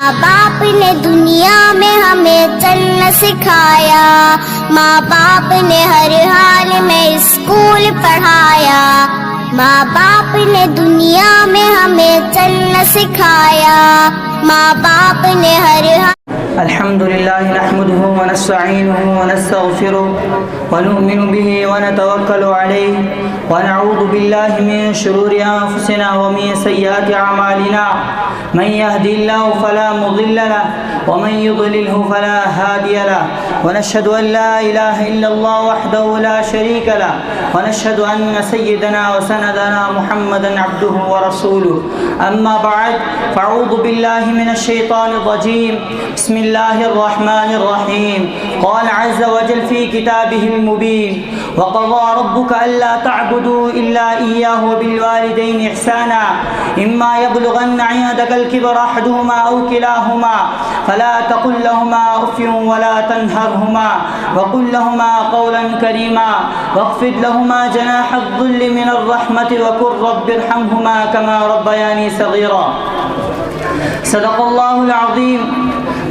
ماں باپ نے دنیا میں ہمیں چلنا سکھایا، ماں باپ نے ہر حال میں اسکول پڑھایا، ماں باپ نے دنیا میں ہمیں چلنا سکھایا، ماں باپ نے ہر حال. الحمد لله نحمده ونستعينه ونستغفره ونؤمن به ونتوكل عليه ونعوذ بالله من شرور أنفسنا ومن سيئات أعمالنا، من يهدي الله فلا مضل له ومن يضلله فلا هادي له، ونشهد أن لا إله إلا الله وحده لا شريك له، ونشهد أن سيدنا وسندنا محمدا عبده ورسوله. أما بعد فأعوذ بالله من الشيطان الرجيم. بسم الله الرحمن الرحيم. قال عز وجل في كتابه المبين: وقضى ربك ألا تعبدوا إلا إياه وبالوالدين إحسانا إما يبلغن عندك الكبر أحدهما أو كلاهما فلا تقل لهما أف ولا تنهرهما وقل لهما قولا كريما واخفض لهما جناح الذل من الرحمة وقل رب ارحمهما كما ربياني صغيرا. صدق الله العظيم.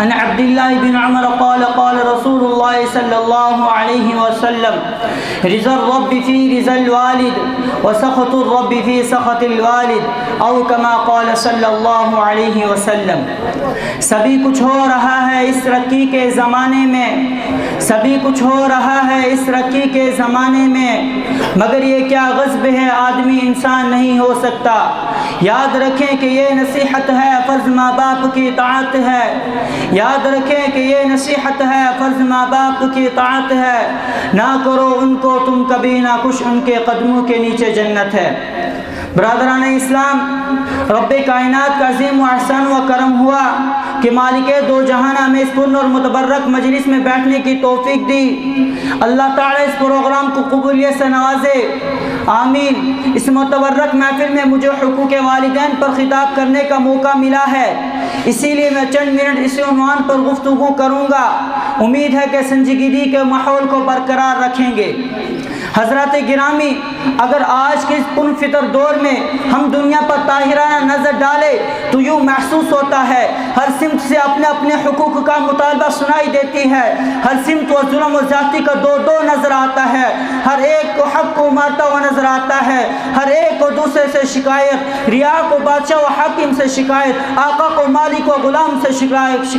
عن عبد الله بن عمر قال قال رسول الله صلى الله عليه وسلم: رضا الرب في رضا الوالد وسخط الرب في سخط الوالد او كما قال صلی اللہ علیہ وسلم. سبھی کچھ ہو رہا ہے اس رقی کے زمانے میں، سبھی کچھ ہو رہا ہے اس رقی کے زمانے میں، مگر یہ کیا غصب ہے آدمی انسان نہیں ہو سکتا. یاد رکھیں کہ یہ نصیحت ہے، فرض ماں باپ کی اطاعت ہے. یاد رکھیں کہ یہ نصیحت ہے، فرض ماں باپ کی اطاعت ہے. نہ کرو ان کو تم کبھی نہ کچھ، ان کے قدموں کے نیچے جنت ہے. برادران اسلام، رب کائنات کا عظیم و احسان و کرم ہوا کہ مالک دو جہانہ میں اس پرن اور متبرک مجلس میں بیٹھنے کی توفیق دی. اللہ تعالیٰ اس پروگرام کو قبولیت سے نوازے، آمین. اس متبرک محفل میں مجھے حقوق والدین پر خطاب کرنے کا موقع ملا ہے، اسی لیے میں چند منٹ اس عنوان پر گفتگو کروں گا. امید ہے کہ سنجیدگی کے ماحول کو برقرار رکھیں گے. حضرات گرامی، اگر آج کے اس پن فطر دور میں ہم دنیا پر طاہرانہ نظر ڈالیں تو یوں محسوس ہوتا ہے ہر سمت سے اپنے اپنے حقوق کا مطالبہ سنائی دیتی ہے. ہر سمت و ظلم و زیادتی کا دو نظر آتا ہے. ہر ایک کو حق کو مارتا ہوا نظر آتا ہے. ہر ایک کو دوسرے سے شکایت، رعایا کو بادشاہ و حاکم سے شکایت، آقا کو مالک و غلام سے شکایت،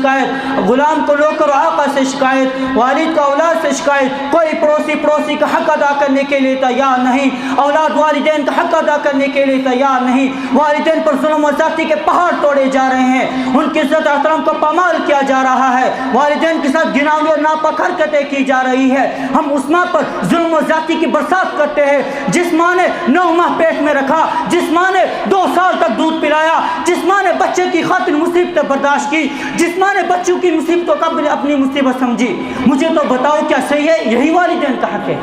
غلام کو نوکر و آقا سے شکایت، والد کو اولاد سے شکایت. کوئی پڑوسی کا حق ادا کرنے کے لیے تیار نہیں، اولاد والدین کا حق ادا کرنے کے لیے تیار نہیں. والدین پر ظلم و زیادتی کے پہاڑ توڑے جا رہے ہیں، ان کی عزت احترام کو پامال کیا جا رہا ہے، والدین کے ساتھ گناہوں اور ناپاک حرکتیں کی جا رہی ہے. ہم اس ماں پر ظلم و زیادتی کی برسات کرتے ہیں جس ماں نے 9 ماہ پیٹ میں رکھا، جس ماں نے 2 سال تک دودھ پلایا، جس ماں نے بچے کی خاطر مصیبتیں برداشت کی، جس ماں نے بچوں کی مصیبتوں کا اپنی مصیبت سمجھی. مجھے تو بتاؤ کیا صحیح ہے؟ یہی والدین کا حق ہے.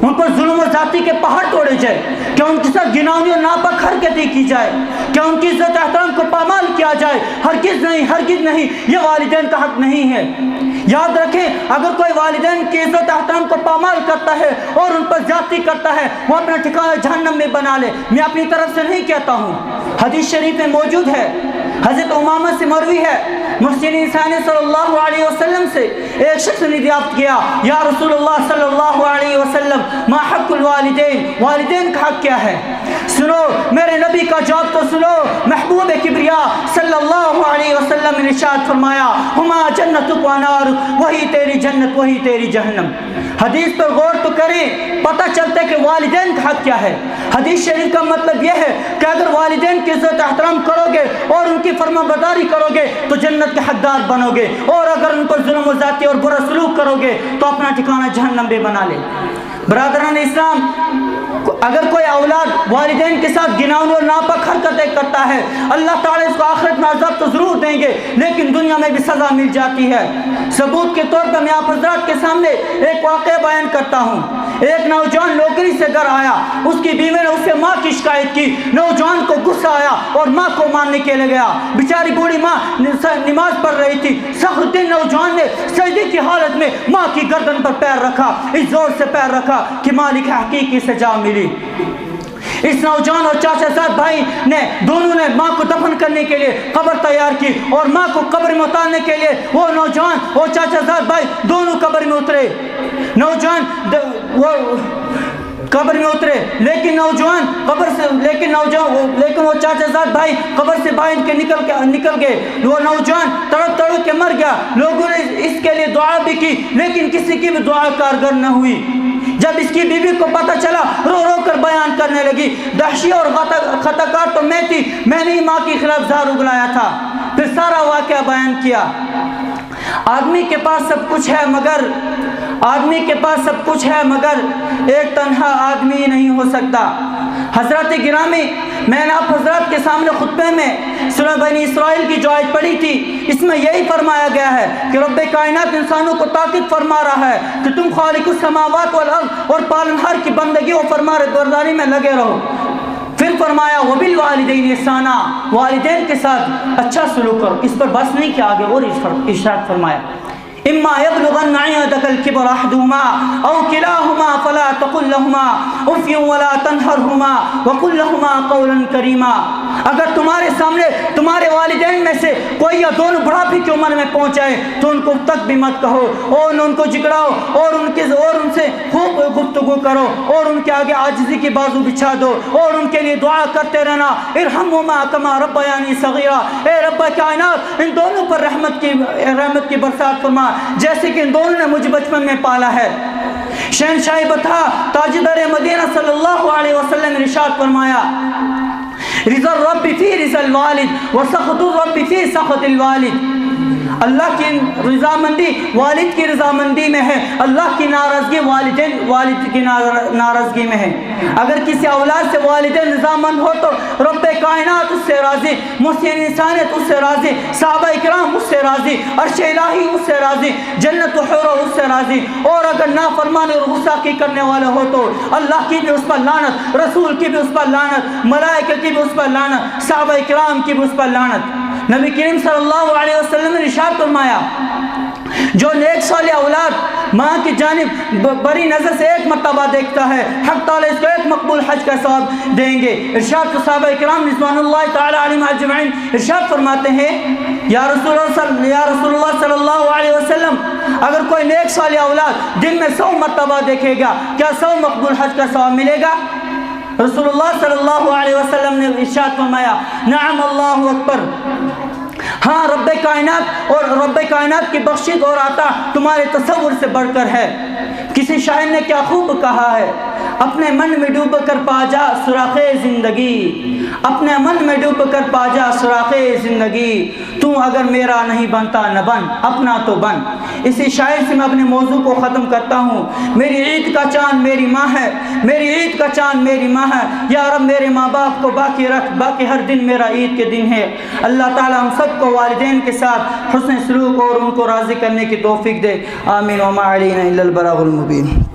ان پر ظلم و زیادتی کے پہاڑ توڑے جائے، کیا ان کے ساتھ گناہوں اور ناپاک حرکتیں کی جائے، کیا ان کی عزت احترام کو پامال کیا جائے؟ ہرگز نہیں، ہرگز نہیں. یہ والدین کا حق نہیں ہے. یاد رکھیں، اگر کوئی والدین کی عزت احترام کو پامال کرتا ہے اور ان پر زیادتی کرتا ہے، وہ اپنا ٹھکانہ جہنم میں بنا لے. میں اپنی طرف سے نہیں کہتا ہوں، حدیث شریف میں موجود ہے. حضرت امامہ سے مروی ہے، محسن انسانی صلی اللہ علیہ وسلم سے ایک شخص نے دریافت کیا: یا رسول اللہ صلی اللہ علیہ وسلم، ما حق الوالدین، والدین کا حق کیا ہے؟ سنو میرے نبی کا جواب تو سنو. محبوب کبریا صلی اللہ علیہ وسلم نے ارشاد فرمایا: ہما جنتک و نار، وہی تیری جنت وہی تیری جہنم. حدیث پر غور تو کریں، پتہ چلتا ہے کہ والدین کا حق کیا ہے. حدیث شریف کا مطلب یہ ہے کہ اگر والدین کی عزت احترام کرو گے اور ان کی فرما برداری کرو گے تو جنت کے حقدار بنو گے، اور اگر ان پر ظلم و زیادتی اور برا سلوک کرو گے تو اپنا ٹھکانہ جہنم میں بنا لے. برادران اسلام، اگر کوئی اولاد والدین کے ساتھ گناہوں اور ناپاک حرکتیں کرتا ہے، اللہ تعالیٰ اس کو آخرت میں عذاب تو ضرور دیں گے لیکن دنیا میں بھی سزا مل جاتی ہے. ثبوت کے طور پر میں آپ حضرات کے سامنے ایک واقعہ بیان کرتا ہوں. ایک نوجوان نوکری سے گھر آیا، اس کی بیوی نے اس سے ماں کی شکایت کی. نوجوان کو غصہ آیا اور ماں کو مارنے کے لیے گیا. بیچاری بوڑھی ماں نماز پڑھ رہی تھی. سخت دن نوجوان نے سجدے کی حالت میں ماں کی گردن پر پیر رکھا، اس زور سے پیر رکھا کہ مالک حقیقی سزا ملی. اس نوجوان اور چاچا زاد بھائی نے دونوں نے ماں کو دفن کرنے کے لیے قبر تیار کی اور ماں کو قبر میں اتارنے کے لیے وہ نوجوان اور چاچا زاد بھائی دونوں قبر میں اترے. نوجوان وہ قبر میں اترے لیکن وہ چاچا زاد بھائی قبر سے باہر کے نکل گئے. وہ نوجوان تڑپ کے مر گیا. لوگوں نے اس کے لیے دعا بھی کی لیکن کسی کی بھی دعا کارگر نہ ہوئی. جب اس کی بیوی کو پتہ چلا رو کر بیان کرنے لگی, دہشی اور خطا کار تو میں تھی, میں نے ہی ماں کے خلاف زہر اگلایا تھا. پھر سارا واقعہ بیان کیا. آدمی کے پاس سب کچھ ہے مگر ایک تنہا آدمی نہیں ہو سکتا. حضرات گرامی, میں نے آپ حضرات کے سامنے خطبے میں سورہ بنی اسرائیل کی جو آیت پڑھی تھی, اس میں یہی فرمایا گیا ہے کہ رب کائنات انسانوں کو تاکید فرما رہا ہے کہ تم خالق السماوات والارض اور پالنہار کی بندگی اور فرمانبرداری میں لگے رہو. پھر فرمایا وبالوالدین احسانا, والدین کے ساتھ اچھا سلوک کرو. اس پر بس نہیں کہ آگے اور ارشاد فرمایا اما يبلغن عندك الكبر احدهما او كلاهما فلا تقل لهما اف ولا تنهرهما وقل لهما قولا كريما. اگر تمہارے سامنے تمہارے والدین میں سے کوئی یا دونوں بڑھاپے کی عمر میں پہنچ جائے تو ان کو تک بھی مت کہو اور ان کو جگڑاؤ اور ان سے خوب گفتگو کرو اور ان کے آگے عاجزی کی بازو بچھا دو اور ان کے لیے دعا کرتے رہنا ارحمهما كما ربياني صغيرا. اے رب کائنات ان دونوں پر رحمت کی برسات فرما جیسے کہ ان دونوں نے مجھے بچپن میں پالا ہے. شہنشاہ بطحا تاجدار مدینہ صلی اللہ علیہ وسلم نے ارشاد فرمایا رضا الرب فی رضا الوالد وسخط الرب فی سخط الوالد. اللہ کی رضامندی والد کی رضامندی میں ہے, اللہ کی ناراضگی والد کی ناراضگی میں ہے. اگر کسی اولاد سے والدین رضامند ہو تو رب کائنات اس سے راضی, محسن انسانیت اس سے راضی, صحابہ اکرام اس سے راضی, عرش الہی اس سے راضی, جنت و حور اس سے راضی. اور اگر نافرمان اور غصہ کرنے والا ہو تو اللہ کی بھی اس پر لعنت, رسول کی بھی اس پر لعنت, ملائکہ کی بھی اس پر لعنت, صحابہ اکرام کی بھی اس پر لعنت. نبی کریم صلی اللہ علیہ وسلم نے ارشاد فرمایا جو نیک صالح اولاد ماں کی جانب بری نظر سے ایک مرتبہ دیکھتا ہے حق تعالی اس کو ایک مقبول حج کا ثواب دیں گے. ارشاد صحابہ اکرام رضوان اللہ تعالی علیہم اجمعین ارشاد فرماتے ہیں یا رسول اللہ صلی اللہ علیہ وسلم اگر کوئی نیک صالح اولاد دن میں 100 مرتبہ دیکھے گا کیا 100 مقبول حج کا ثواب ملے گا؟ رسول اللہ صلی اللہ علیہ وسلم نے ارشاد فرمایا نعم اللہ اکبر. ہاں رب کائنات کی بخشش اور عطا تمہارے تصور سے بڑھ کر ہے. کسی شاعر نے کیا خوب کہا ہے اپنے من میں ڈوب کر پا جا سوراخ زندگی, اپنے من میں ڈوب کر پا جا سوراخ زندگی, تو اگر میرا نہیں بنتا نہ بن اپنا تو بن. اسی شاعر سے میں اپنے موضوع کو ختم کرتا ہوں. میری عید کا چاند میری ماں ہے, میری عید کا چاند میری ماں ہے. یا رب میرے ماں باپ کو باقی رکھ, باقی ہر دن میرا عید کے دن ہے. اللہ تعالی ہم سب کو والدین کے ساتھ حسن سلوک اور ان کو راضی کرنے کی توفیق دے. آمین. وما علینا الا البلاغ المبین.